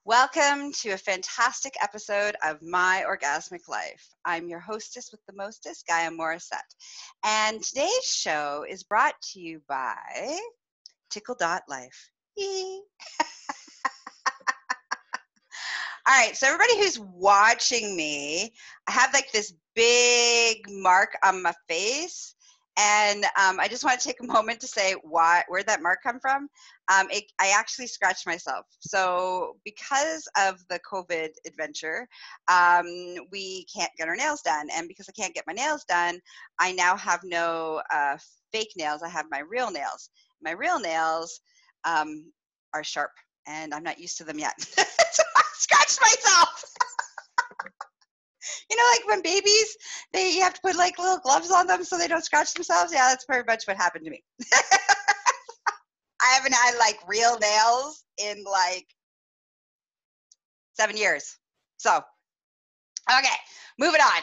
Welcome to a fantastic episode of My Orgasmic Life. I'm your hostess with the mostest, Gaia Morrissette. And today's show is brought to you by ticklelife. All right, so everybody who's watching me, I have like this big mark on my face. And I just want to take a moment to say where'd that mark come from? I actually scratched myself. So because of the COVID adventure, we can't get our nails done. And because I can't get my nails done, I now have no fake nails. I have my real nails. My real nails are sharp, and I'm not used to them yet. So I scratched myself. You know, like when babies, you have to put like little gloves on them so they don't scratch themselves. Yeah, that's pretty much what happened to me. I haven't had like real nails in like 7 years. So, okay, moving on.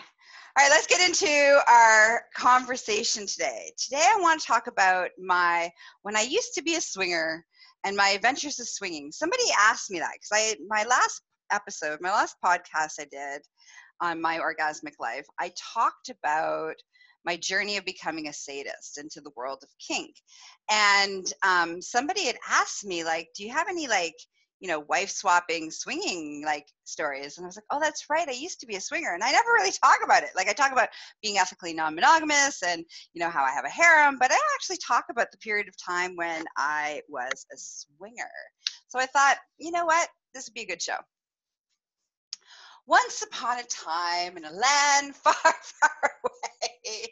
All right, let's get into our conversation today. Today I want to talk about when I used to be a swinger and my adventures of swinging. Somebody asked me that because my last podcast I did on My Orgasmic Life, I talked about my journey of becoming a sadist into the world of kink. And somebody had asked me, like, do you have any, like, you know, wife swapping swinging like stories? And I was like, oh, that's right. I used to be a swinger. And I never really talk about it. Like I talk about being ethically non-monogamous and, you know, how I have a harem, but I don't actually talk about the period of time when I was a swinger. So I thought, you know what, this would be a good show. Once upon a time in a land far, far away,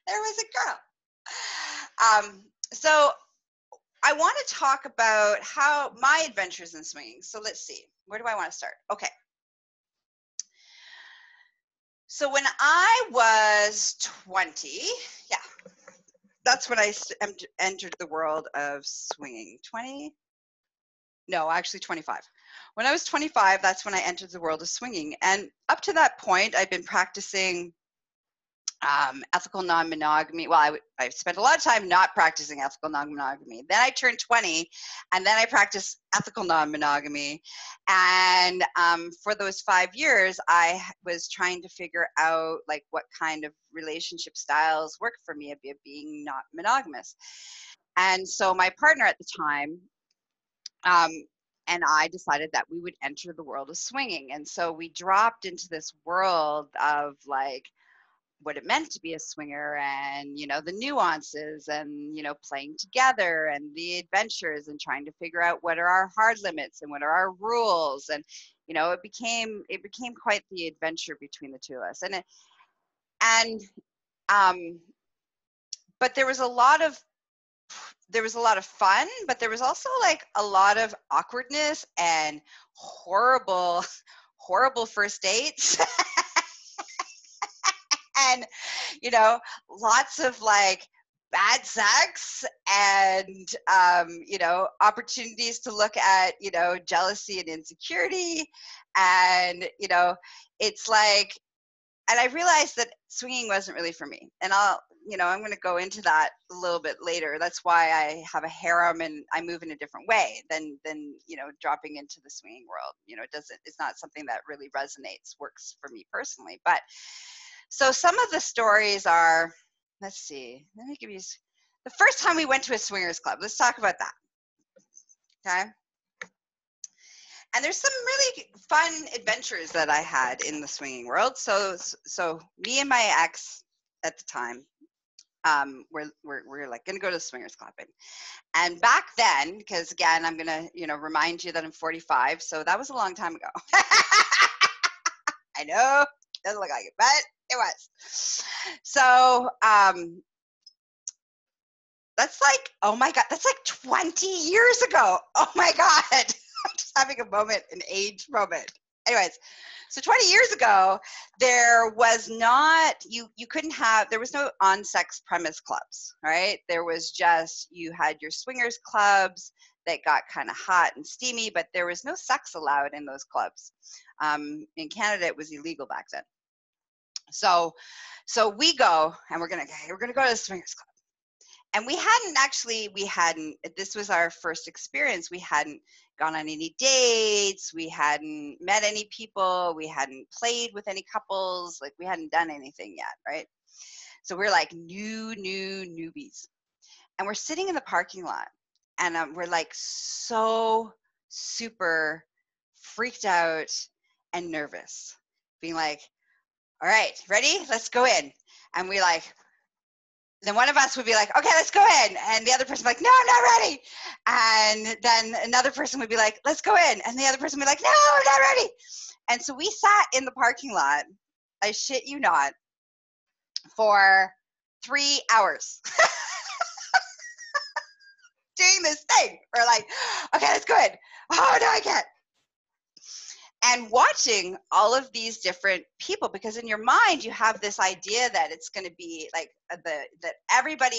there was a girl. So I want to talk about how my adventures in swinging. So let's see, where do I want to start? Okay. So when I was 20, yeah, that's when I entered the world of swinging. 20? No, actually 25. When I was 25, that's when I entered the world of swinging. And up to that point, I've been practicing ethical non-monogamy. Well, I spent a lot of time not practicing ethical non-monogamy. Then I turned 20, and then I practiced ethical non-monogamy. And for those 5 years, I was trying to figure out like what kind of relationship styles work for me of being not monogamous. And so my partner at the time, and I decided that we would enter the world of swinging. And so we dropped into this world of like what it meant to be a swinger and, you know, the nuances and, you know, playing together and the adventures and trying to figure out what are our hard limits and what are our rules. And, you know, it became quite the adventure between the two of us. But there was a lot of fun, but there was also like a lot of awkwardness and horrible first dates. And, you know, lots of like bad sex and, you know, opportunities to look at, you know, jealousy and insecurity. And, you know, it's like, and I realized that swinging wasn't really for me. And I'm going to go into that a little bit later. That's why I have a harem and I move in a different way than, you know, dropping into the swinging world. You know, it's not something that really works for me personally. But so some of the stories are, let's see, let me give you the first time we went to a swingers club. Let's talk about that. Okay. And there's some really fun adventures that I had in the swinging world. So me and my ex at the time, we're like going to go to the swingers club. And back then, because again, I'm going to, you know, remind you that I'm 45. So that was a long time ago. I know, doesn't look like it, but it was. So that's like, oh my God, that's like 20 years ago. Oh my God. I'm just having a moment, an age moment. Anyways, so 20 years ago, there was not, there was no on-sex premise clubs, right? There was just, you had your swingers clubs that got kind of hot and steamy, but there was no sex allowed in those clubs. In Canada, it was illegal back then. So we go, and we're gonna go to the swingers club. And this was our first experience. We hadn't gone on any dates. We hadn't met any people. We hadn't played with any couples. Like, we hadn't done anything yet, right? So we're like newbies. And we're sitting in the parking lot, and we're like so super freaked out and nervous, being like, all right, ready? Let's go in. And we like, then one of us would be like, okay, let's go in. And the other person would be like, no, I'm not ready. And then another person would be like, let's go in. And the other person would be like, no, I'm not ready. And so we sat in the parking lot, I shit you not, for 3 hours doing this thing. We're like, okay, let's go in. Oh, no, I can't. And watching all of these different people, because in your mind you have this idea that it's going to be like that everybody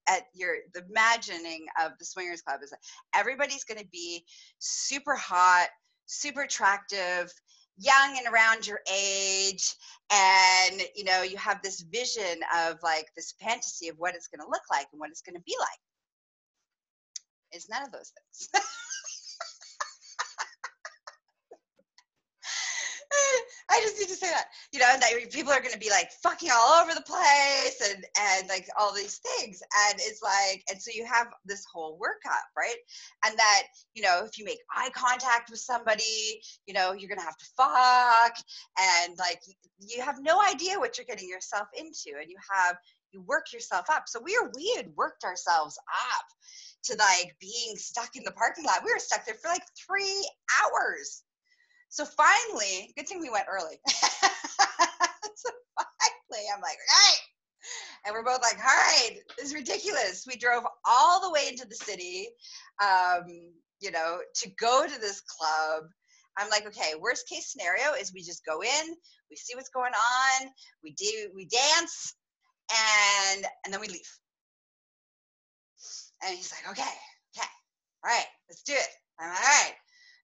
the imagining of the swingers club is that everybody's going to be super hot, super attractive, young and around your age, and you have this vision of like this fantasy of what it's going to look like and what it's going to be like. It's none of those things. I just need to say that, and that people are going to be like fucking all over the place and like all these things. And it's like, and so you have this whole workup, right? And that, if you make eye contact with somebody, you're going to have to fuck, and like, you have no idea what you're getting yourself into, and you work yourself up. So we had worked ourselves up to like being stuck in the parking lot. We were stuck there for like 3 hours. So finally, good thing we went early. So finally, I'm like, all right. And we're both like, all right, this is ridiculous. We drove all the way into the city, to go to this club. I'm like, okay, worst case scenario is we just go in, we see what's going on, we dance, and then we leave. And he's like, okay, all right, let's do it. I'm like, all right.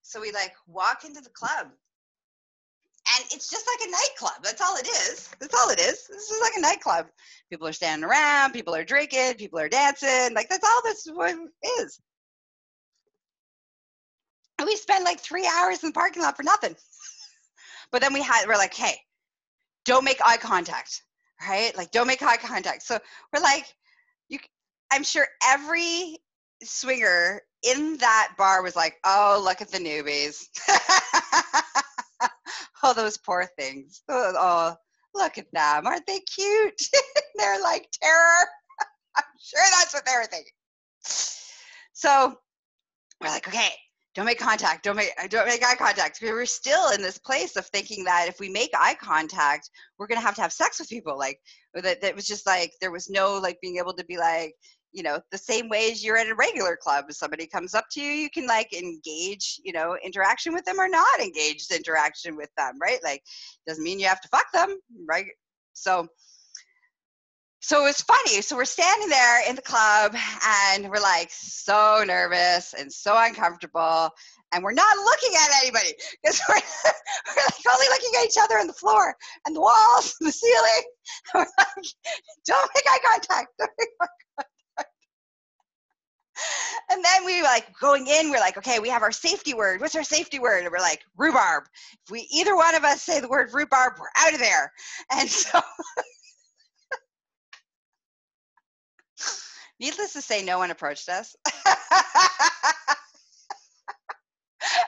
So we like walk into the club, and it's just like a nightclub. That's all it is. This is like a nightclub. People are standing around, people are drinking, people are dancing. Like, that's all this is. And we spend like 3 hours in the parking lot for nothing. But then we're like, hey, don't make eye contact, right? Like, don't make eye contact. So we're like, I'm sure every swinger in that bar was like, oh, look at the newbies. Oh, those poor things. Oh, look at them. Aren't they cute? They're like terror. I'm sure that's what they were thinking. So we're like, okay, don't make contact. Don't make eye contact. We were still in this place of thinking that if we make eye contact, we're going to have sex with people. Like, that was just like, there was no like being able to be like, the same way as you're at a regular club. If somebody comes up to you, you can like engage, interaction with them or not engage interaction with them, right? Like, doesn't mean you have to fuck them, right? So it's funny. So we're standing there in the club, and we're like so nervous and so uncomfortable, and we're not looking at anybody because we're like only looking at each other and the floor and the walls and the ceiling. And we're like, don't make eye contact. Don't make eye contact. And then we like going in, we're like, okay, we have our safety word. What's our safety word? And we're like, rhubarb. If we either one of us say the word rhubarb, we're out of there. And so needless to say, no one approached us.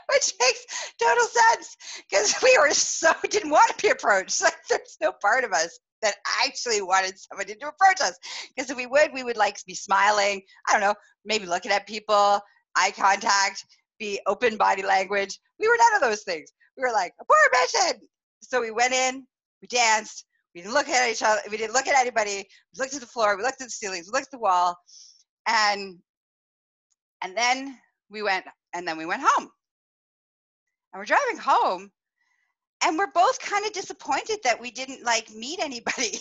Which makes total sense because we didn't want to be approached. Like, there's no part of us that actually wanted somebody to approach us. Because if we would like be smiling, I don't know, maybe looking at people, eye contact, be open body language. We were none of those things. We were like, abort mission. So we went in, we danced, we didn't look at each other, we didn't look at anybody, we looked at the floor, we looked at the ceilings, we looked at the wall, and then we went home. And we're driving home, and we're both kind of disappointed that we didn't like meet anybody.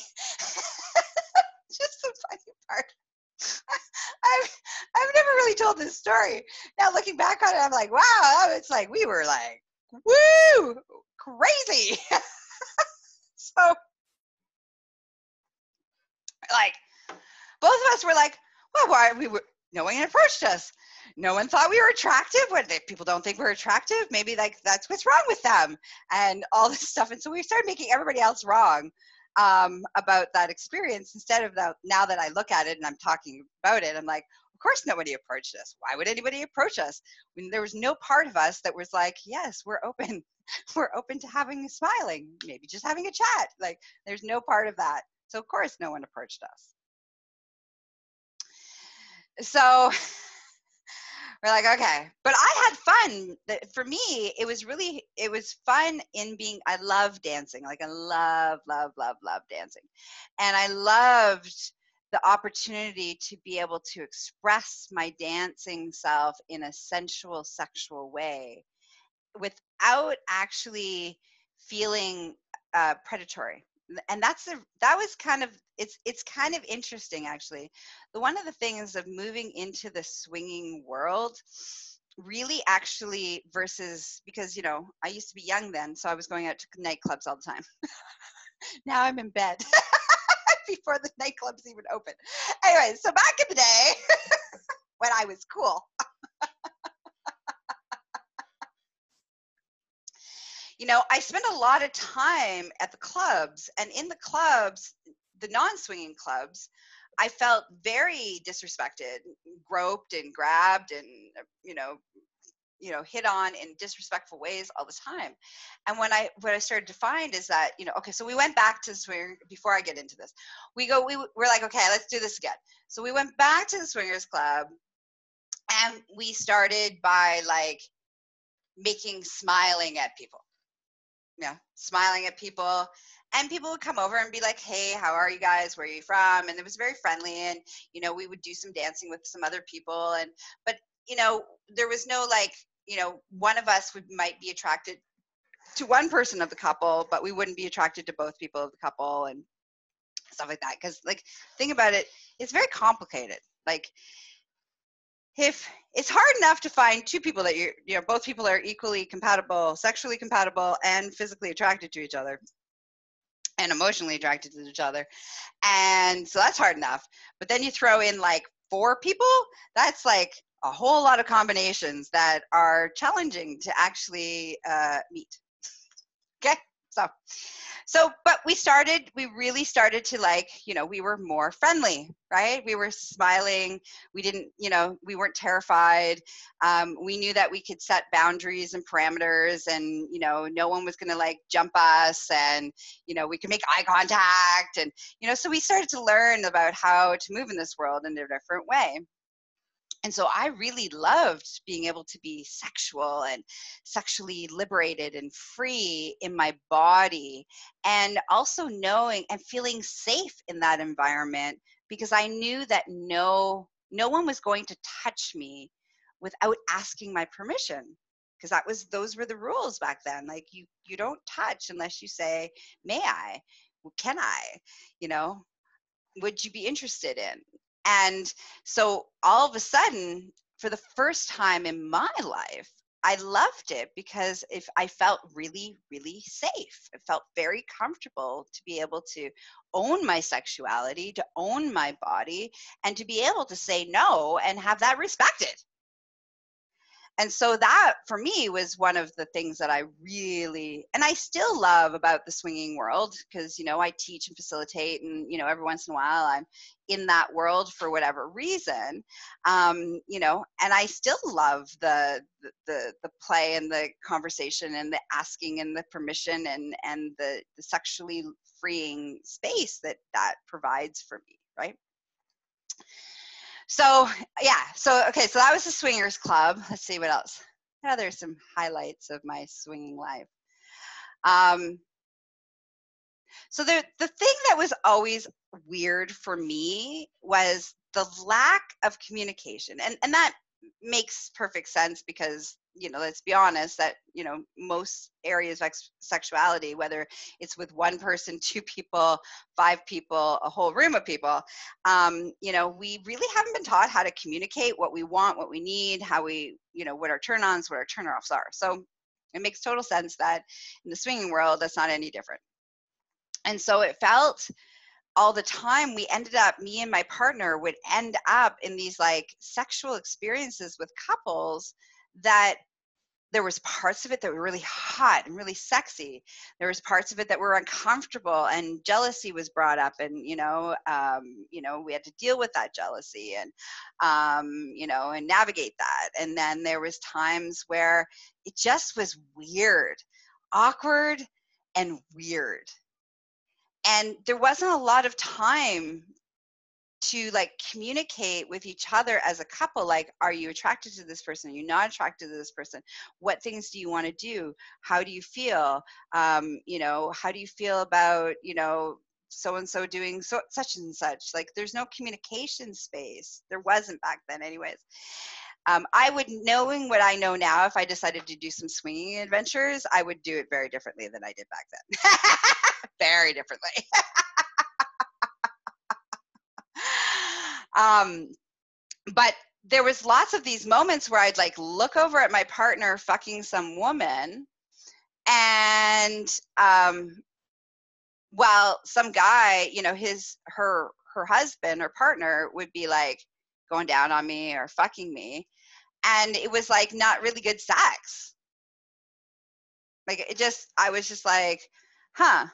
Just the funny part. I've never really told this story. Now looking back on it, I'm like, wow, it's like we were like, woo, crazy. So like both of us were like, well, no one approached us. No one thought we were attractive. People don't think we're attractive? Maybe like that's what's wrong with them, and all this stuff. And so we started making everybody else wrong about that experience instead of that. Now that I look at it and I'm talking about it, I'm like, of course nobody approached us. Why would anybody approach us? When there was no part of us that was like, yes, we're open. We're open to smiling, maybe just having a chat. Like there's no part of that. So of course no one approached us. So we're like, okay, but I had fun. For me, it was fun in being, I love dancing. Like I love dancing. And I loved the opportunity to be able to express my dancing self in a sensual, sexual way without actually feeling predatory. And that was kind of, it's kind of interesting actually. One of the things of moving into the swinging world really actually versus, because I used to be young then, so I was going out to nightclubs all the time. Now I'm in bed before the nightclubs even open. Anyway, so back in the day when I was cool, I spent a lot of time at the clubs, and in the clubs, the non-swinging clubs, I felt very disrespected, groped and grabbed and, hit on in disrespectful ways all the time. And what I started to find is that, okay, so we went back to the swinger. Before I get into this, we're like, okay, let's do this again. So we went back to the swingers club, and we started by like smiling at people. Yeah, smiling at people, and people would come over and be like, hey, how are you guys, where are you from? And it was very friendly, and we would do some dancing with some other people, but there was no like, one of us might be attracted to one person of the couple, but we wouldn't be attracted to both people of the couple and stuff like that. Because like, think about it, it's very complicated. Like, if it's hard enough to find two people that both people are equally compatible, sexually compatible, and physically attracted to each other, and emotionally attracted to each other, and so that's hard enough. But then you throw in like 4 people, that's like a whole lot of combinations that are challenging to actually meet. Okay, but we really started to like, we were more friendly, right? We were smiling. We didn't, we weren't terrified. We knew that we could set boundaries and parameters, and, no one was going to like jump us, and, we could make eye contact, and, so we started to learn about how to move in this world in a different way. And so I really loved being able to be sexual and sexually liberated and free in my body, and also knowing and feeling safe in that environment, because I knew that no one was going to touch me without asking my permission, because those were the rules back then. Like you don't touch unless you say, may I? Can I? Would you be interested in? And so all of a sudden, for the first time in my life, I loved it, because I felt really, really safe. It felt very comfortable to be able to own my sexuality, to own my body, and to be able to say no and have that respected. And so that for me was one of the things that I really, and I still love about the swinging world, because, I teach and facilitate, and, every once in a while I'm in that world for whatever reason, and I still love the play and the conversation and the asking and the permission and the sexually freeing space that provides for me, right? So yeah, okay, so that was the swingers club. Let's see what else. What other some highlights of my swinging life? So the thing that was always weird for me was the lack of communication, and that makes perfect sense, because let's be honest, that most areas of sexuality, whether it's with one person, 2 people, 5 people, a whole room of people, we really haven't been taught how to communicate what we want, what we need, how we, what our turn-ons, what our turn-offs are. So it makes total sense that in the swinging world, that's not any different. And so it felt all the time, me and my partner would end up in these like sexual experiences with couples that there was parts of it that were really hot and really sexy. There was parts of it that were uncomfortable, and jealousy was brought up, and we had to deal with that jealousy and and navigate that. And then there was times where it just was weird, awkward and weird. And there wasn't a lot of time to like communicate with each other as a couple. Like, are you attracted to this person? Are you not attracted to this person? What things do you want to do? How do you feel? How do you feel about, so-and-so doing such and such? Like, there's no communication space. There wasn't back then anyways. Knowing what I know now, if I decided to do some swinging adventures, I would do it very differently than I did back then. Very differently. But there was lots of these moments where I'd like look over at my partner fucking some woman, and while some guy, her husband or partner would be like going down on me or fucking me, and it was like not really good sex. Like I was just like, huh,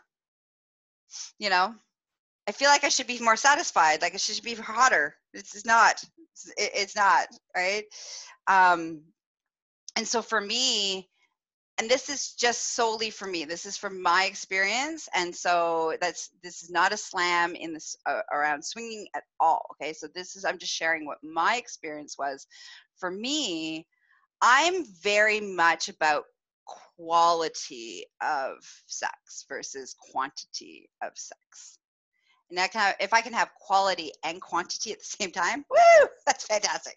I feel like I should be more satisfied. Like, it should be hotter. It's not, right? And so for me, and this is just solely for me, this is from my experience. And so this is not a slam in this around swinging at all. Okay. So I'm just sharing what my experience was. For me, I'm very much about quality of sex versus quantity of sex. And if I can have quality and quantity at the same time, woo, that's fantastic.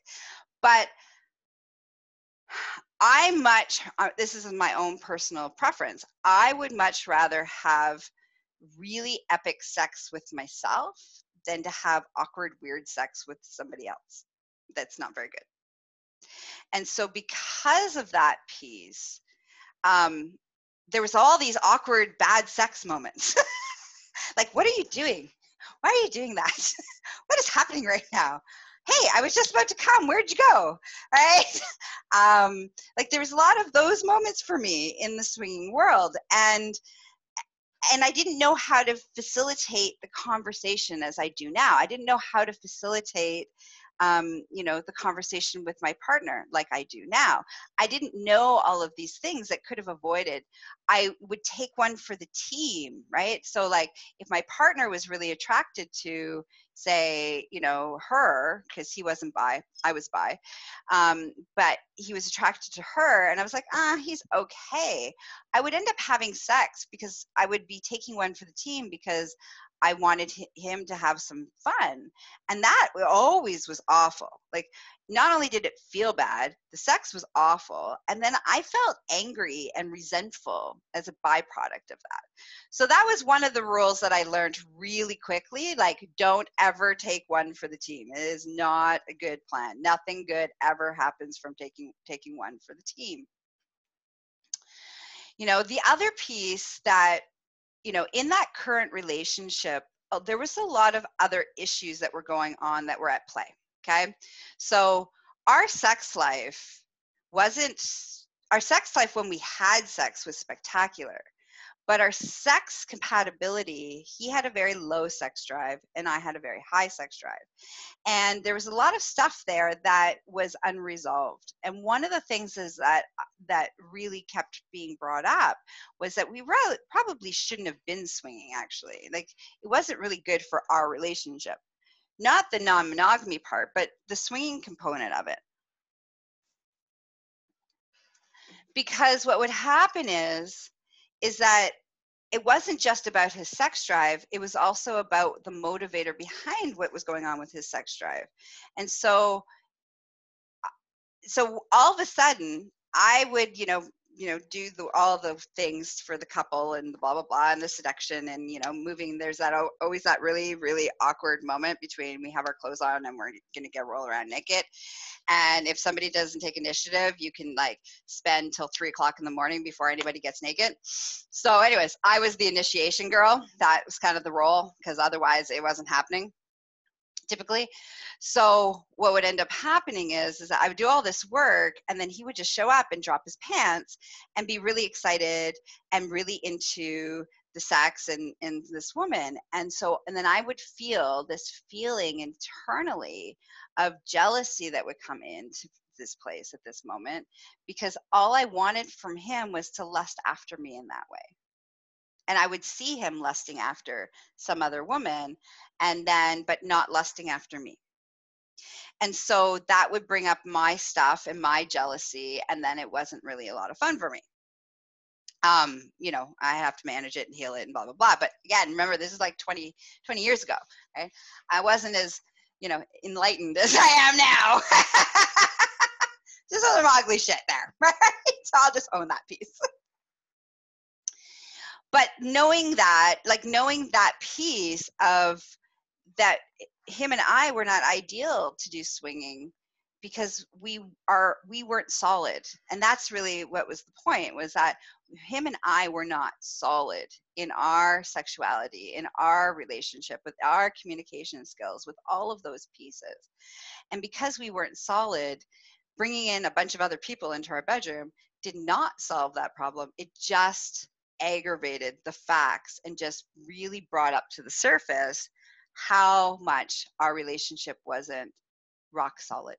But this is my own personal preference, I would much rather have really epic sex with myself than to have awkward, weird sex with somebody else. That's not very good. And so because of that piece, there was all these awkward, bad sex moments. Like, what are you doing? Why are you doing that? What is happening right now? Hey, I was just about to come. Where'd you go? Right? Like, there was a lot of those moments for me in the swinging world. And I didn't know how to facilitate the conversation as I do now. I didn't know how to facilitate the conversation with my partner like I do now. I didn't know all of these things that could have avoided. I would take one for the team, right? So like if my partner was really attracted to, say, her, because he wasn't bi, I was bi, but he was attracted to her, and I was like, he's okay. I would end up having sex because I would be taking one for the team because I wanted him to have some fun. And that always was awful. Like, not only did it feel bad, the sex was awful. And then I felt angry and resentful as a byproduct of that. So that was one of the rules that I learned really quickly. Like, don't ever take one for the team. It is not a good plan. Nothing good ever happens from taking one for the team. The other piece that, in that current relationship, there was a lot of other issues that were going on that were at play. Okay. So our sex life when we had sex was spectacular, but our sex compatibility, he had a very low sex drive and I had a very high sex drive. And there was a lot of stuff there that was unresolved. And one of the things is that really kept being brought up was that we probably shouldn't have been swinging, actually. Like, it wasn't really good for our relationship. Not the non-monogamy part, but the swinging component of it. Because what would happen is that it wasn't just about his sex drive, it was also about the motivator behind what was going on with his sex drive. And so all of a sudden, I would, do all the things for the couple and the blah, blah, blah, and the seduction and, moving. There's that always that really, really awkward moment between we have our clothes on and we're going to roll around naked. And if somebody doesn't take initiative, you can like spend till 3:00 in the morning before anybody gets naked. So anyways, I was the initiation girl. That was kind of the role, because otherwise it wasn't happening typically. So what would end up happening is that I would do all this work, and then he would just show up and drop his pants and be really excited and really into the sex and this woman. And then I would feel this feeling internally of jealousy that would come into this place at this moment, because all I wanted from him was to lust after me in that way. And I would see him lusting after some other woman, but not lusting after me. And so that would bring up my stuff and my jealousy, and then it wasn't really a lot of fun for me. I have to manage it and heal it and blah, blah, blah. But again, remember, this is like 20 years ago, right? I wasn't as, enlightened as I am now. Just some ugly shit there, right? So I'll just own that piece. But knowing that piece of that, him and I were not ideal to do swinging because we weren't solid. And that's really what was the point, was that him and I were not solid in our sexuality, in our relationship, with our communication skills, with all of those pieces. And because we weren't solid, bringing in a bunch of other people into our bedroom did not solve that problem. It just aggravated the facts and just really brought up to the surface how much our relationship wasn't rock solid.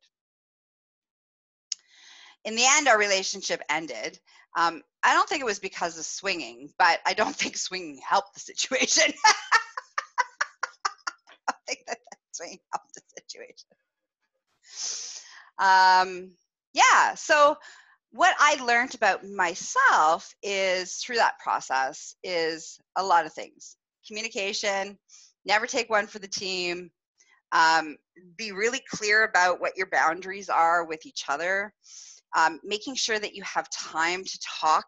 In the end, our relationship ended. I don't think it was because of swinging, but I don't think swinging helped the situation. I think that swinging helped the situation. So what I learned about myself is through that process is a lot of things. Communication, never take one for the team. Be really clear about what your boundaries are with each other. Making sure that you have time to talk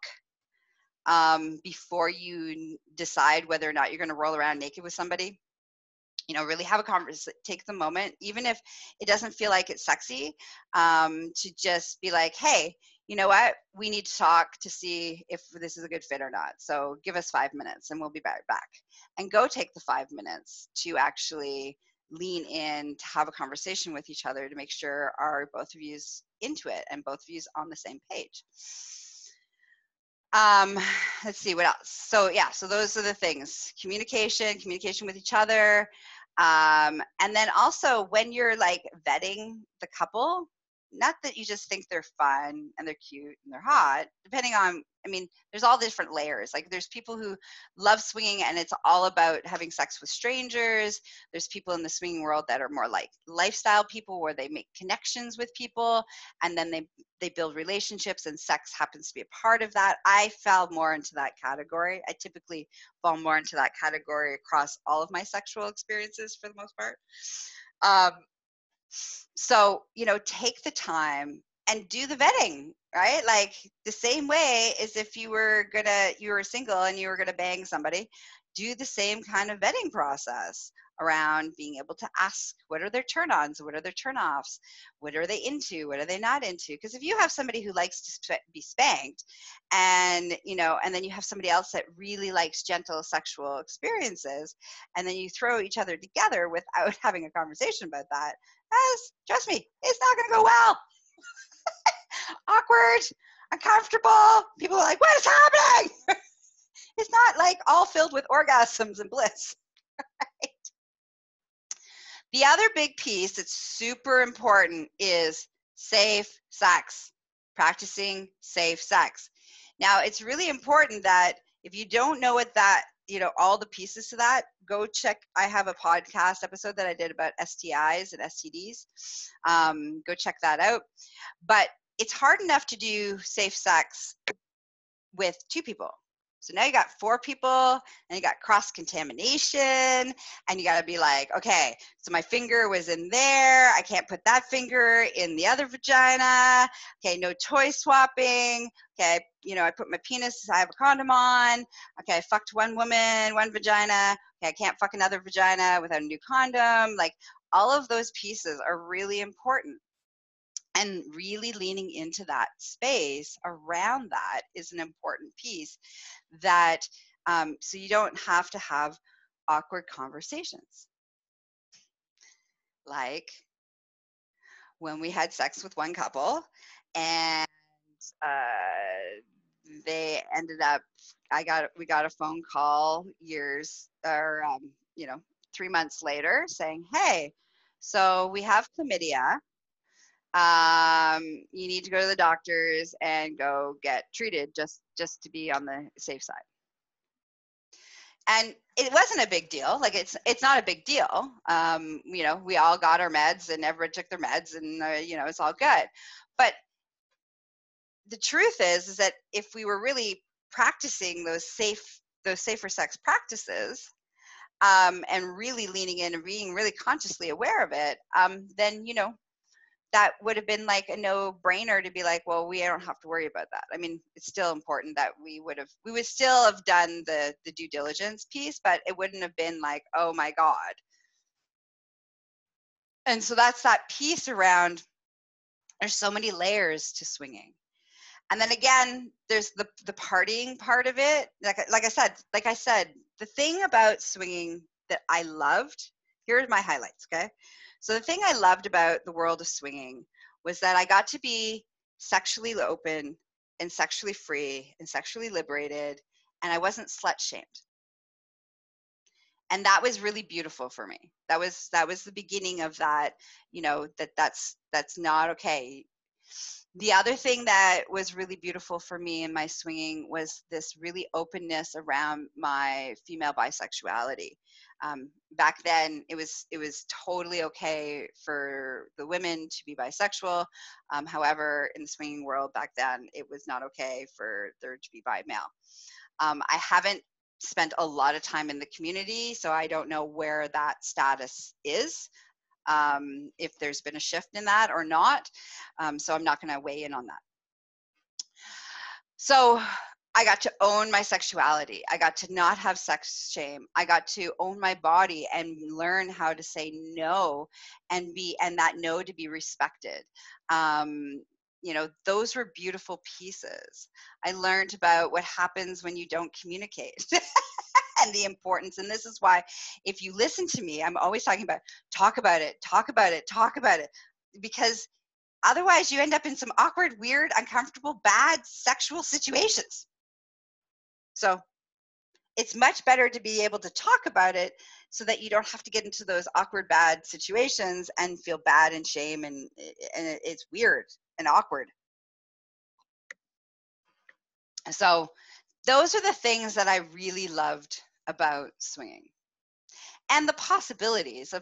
before you decide whether or not you're going to roll around naked with somebody. Really have a conversation, take the moment, even if it doesn't feel like it's sexy, to just be like, hey, you know what? We need to talk to see if this is a good fit or not. So give us 5 minutes and we'll be right back. And go take the 5 minutes to actually lean in, to have a conversation with each other, to make sure are both of yous into it and both of yous on the same page. Let's see what else. So those are the things: communication with each other. And then also when you're like vetting the couple, not that you just think they're fun and they're cute and they're hot, depending on, there's all different layers. Like there's people who love swinging and it's all about having sex with strangers. There's people in the swinging world that are more like lifestyle people, where they make connections with people and then they build relationships, and sex happens to be a part of that. I fell more into that category. I typically fall more into that category across all of my sexual experiences for the most part. So, take the time and do the vetting, right? Like the same way as if you were single and you were gonna bang somebody, do the same kind of vetting process around being able to ask, what are their turn-ons, what are their turn-offs, what are they into, what are they not into? Because if you have somebody who likes to be spanked, and and then you have somebody else that really likes gentle sexual experiences, and then you throw each other together without having a conversation about that, trust me, it's not going to go well. Awkward, uncomfortable. People are like, what is happening? It's not like all filled with orgasms and bliss. Right? The other big piece that's super important is safe sex, practicing safe sex. Now, it's really important that if you don't know what that, all the pieces to that, go check. I have a podcast episode that I did about STIs and STDs. Go check that out. But it's hard enough to do safe sex with two people. So now you got 4 people, and you got cross-contamination, and you got to be like, okay, so my finger was in there. I can't put that finger in the other vagina. Okay, no toy swapping. Okay, you know, I put my penis, I have a condom on. Okay, I fucked one woman, one vagina. Okay, I can't fuck another vagina without a new condom. Like, all of those pieces are really important. And really leaning into that space around that is an important piece that so you don't have to have awkward conversations. Like when we had sex with one couple and they ended up, we got a phone call years or, 3 months later saying, hey, so we have chlamydia. You need to go to the doctors and go get treated just to be on the safe side. And it wasn't a big deal. Like it's not a big deal. We all got our meds and everyone took their meds and it's all good. But the truth is that if we were really practicing those safer sex practices, and really leaning in and being really consciously aware of it, then that would have been like a no-brainer to be like, well, we don't have to worry about that. I mean, it's still important that we would still have done the due diligence piece, but it wouldn't have been like, oh my God. And so that's that piece around, there's so many layers to swinging. And then again, there's the partying part of it. Like I said, the thing about swinging that I loved, here's my highlights, okay? So the thing I loved about the world of swinging was that I got to be sexually open and sexually free and sexually liberated, and I wasn't slut shamed. And that was really beautiful for me. That was the beginning of that, that's not okay. The other thing that was really beautiful for me in my swinging was this really openness around my female bisexuality. Back then, it was totally okay for the women to be bisexual. However, in the swinging world back then, it was not okay for there to be bi male. I haven't spent a lot of time in the community, so I don't know where that status is. If there's been a shift in that or not. So I'm not going to weigh in on that. So I got to own my sexuality. I got to not have sex shame. I got to own my body and learn how to say no and that no to be respected. Those were beautiful pieces. I learned about what happens when you don't communicate. And the importance. And this is why, if you listen to me, I'm always talking about talk about it, because otherwise you end up in some awkward, weird, uncomfortable, bad sexual situations. So it's much better to be able to talk about it so that you don't have to get into those awkward, bad situations and feel bad and shame, and it's weird and awkward. So those are the things that I really loved about swinging. And the possibilities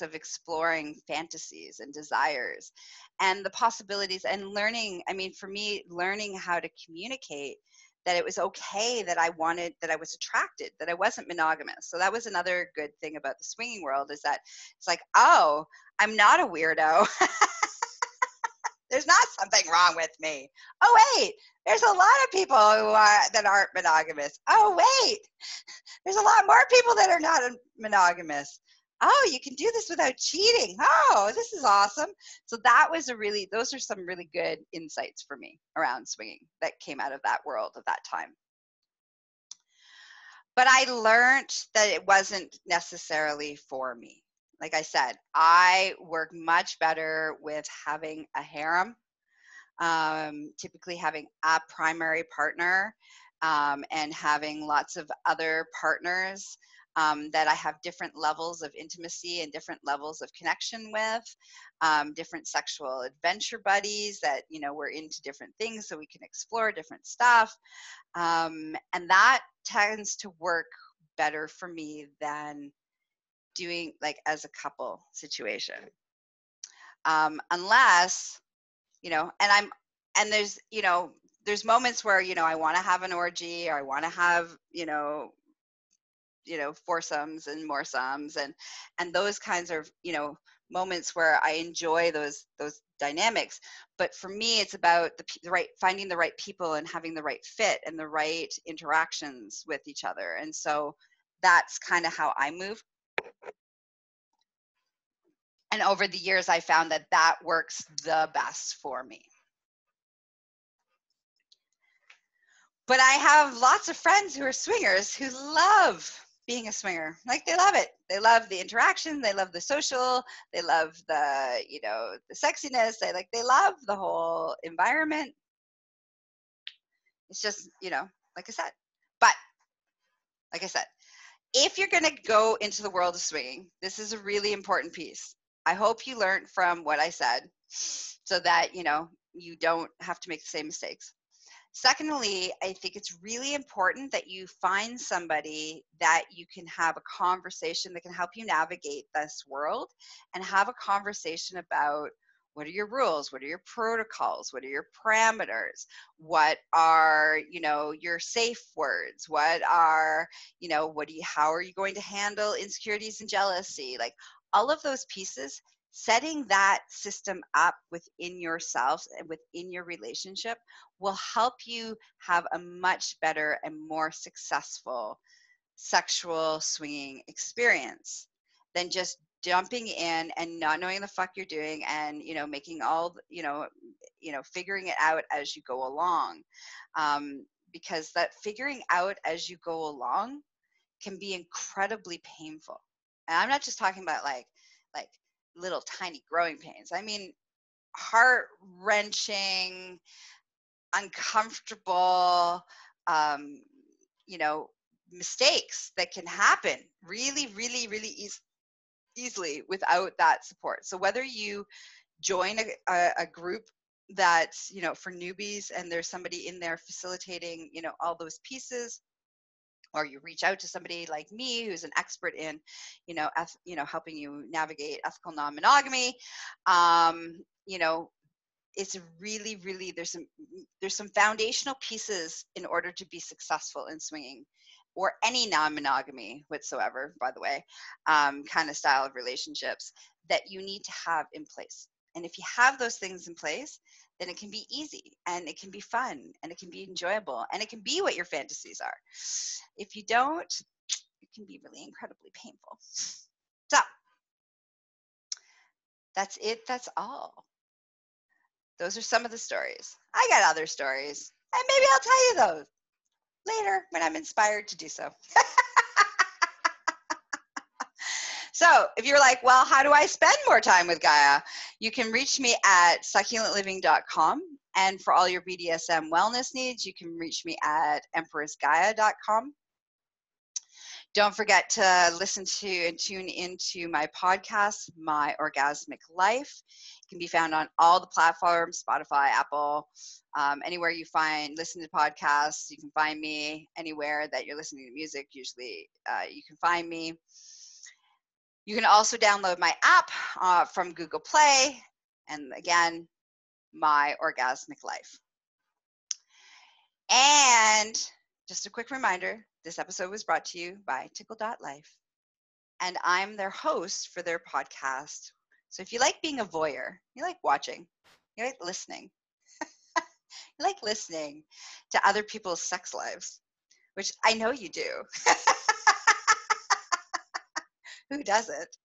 of exploring fantasies and desires, and the possibilities and learning. I mean, for me, learning how to communicate that it was okay, that I was attracted, that I wasn't monogamous. So that was another good thing about the swinging world, is that it's like, oh, I'm not a weirdo. There's not something wrong with me. Oh, wait, there's a lot of people that aren't monogamous. Oh, wait, there's a lot more people that are not monogamous. Oh, you can do this without cheating. Oh, this is awesome. So those are some really good insights for me around swinging that came out of that world at that time. But I learned that it wasn't necessarily for me. Like I said, I work much better with having a harem, typically having a primary partner, and having lots of other partners that I have different levels of intimacy and different levels of connection with, different sexual adventure buddies that, we're into different things so we can explore different stuff. And that tends to work better for me than doing like as a couple situation. Unless, and there's, there's moments where, you know, I want to have an orgy, or I want to have, foursomes and moresomes, and those kinds of, moments where I enjoy those dynamics. But for me, it's about the right, finding the right people and having the right fit and the right interactions with each other. And so that's kind of how I move. And over the years, I found that that works the best for me. But I have lots of friends who are swingers who love being a swinger. Like, they love it. They love the interaction. They love the social. They love the, the sexiness. They love the whole environment. It's just, like I said. But like I said, if you're going to go into the world of swinging, this is a really important piece. I hope you learned from what I said so that, you don't have to make the same mistakes. Secondly, I think it's really important that you find somebody that you can have a conversation that can help you navigate this world, and have a conversation about what are your rules, what are your protocols, what are your parameters, what are, your safe words, what are, how are you going to handle insecurities and jealousy, like all of those pieces. Setting that system up within yourself and within your relationship will help you have a much better and more successful sexual swinging experience than just jumping in and not knowing the fuck you're doing, and making all figuring it out as you go along, because that figuring out as you go along can be incredibly painful. And I'm not just talking about like little tiny growing pains. I mean, heart-wrenching, uncomfortable, mistakes that can happen really, really, really easily without that support. So whether you join a group that's, for newbies, and there's somebody in there facilitating, all those pieces, or you reach out to somebody like me who's an expert in, helping you navigate ethical non-monogamy, it's really, really, there's some foundational pieces in order to be successful in swinging, or any non-monogamy whatsoever, by the way, kind of style of relationships, that you need to have in place. And if you have those things in place, then it can be easy, and it can be fun, and it can be enjoyable, and it can be what your fantasies are. If you don't, it can be really incredibly painful. So that's it. That's all. Those are some of the stories. I got other stories, and maybe I'll tell you those later when I'm inspired to do so. So if you're like, well, how do I spend more time with Gaia? You can reach me at succulentliving.com. And for all your BDSM wellness needs, you can reach me at empressgaia.com. Don't forget to listen to and tune into my podcast, My Orgasmic Life. It can be found on all the platforms, Spotify, Apple, anywhere you listen to podcasts. You can find me anywhere that you're listening to music. Usually you can find me. You can also download my app from Google Play. And again, My Orgasmic Life. And just a quick reminder, this episode was brought to you by Tickle.life. And I'm their host for their podcast. So if you like being a voyeur, you like watching, you like listening, you like listening to other people's sex lives, which I know you do. Who doesn't?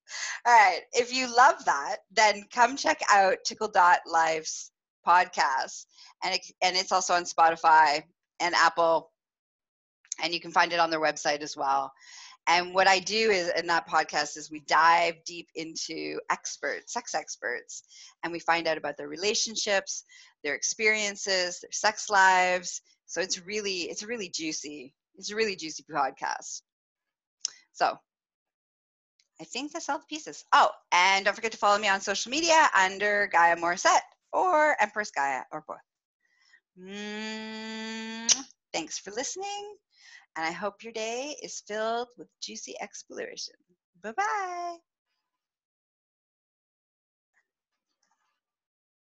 All right. If you love that, then come check out Tickle.life's podcast. And it's also on Spotify and Apple. And you can find it on their website as well. And what I do is in that podcast is we dive deep into sex experts, and we find out about their relationships, their experiences, their sex lives. So it's a really juicy podcast. So I think that's all the pieces. Oh, and don't forget to follow me on social media under Gaia Morrissette or Empress Gaia, or both. Thanks for listening. And I hope your day is filled with juicy exploration. Bye-bye.